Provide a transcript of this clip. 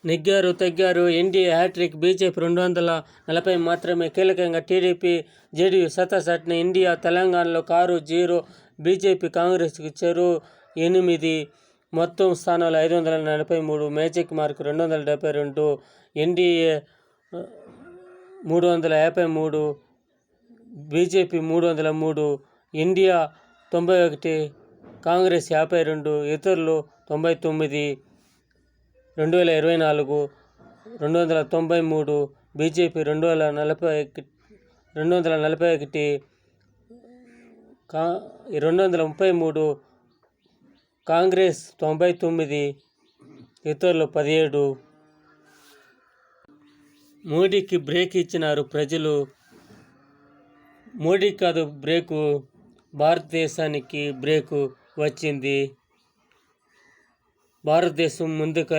నెగ్గారు తగ్గారు NDA hat trick, BJP 240 మాత్రమే. కీలకంగా TDP JDU సతసట్న. India తెలంగాణలో కారు 0, బీజేపీ కాంగ్రెస్కి చెరో 8, మొత్తం స్థానాలు 543, magic mark 272, NDA 353, BJP 303, India 91, Congress 52, ఇతరులు 99. 2024 293, బీజేపీ 241, 233, కాంగ్రెస్ 99, ఇతరులు 17. మోడీకి బ్రేక్ ఇచ్చినారు ప్రజలు. మోడీ కాదు బ్రేకు, భారతదేశానికి బ్రేకు వచ్చింది. భారతదేశం ముందుకు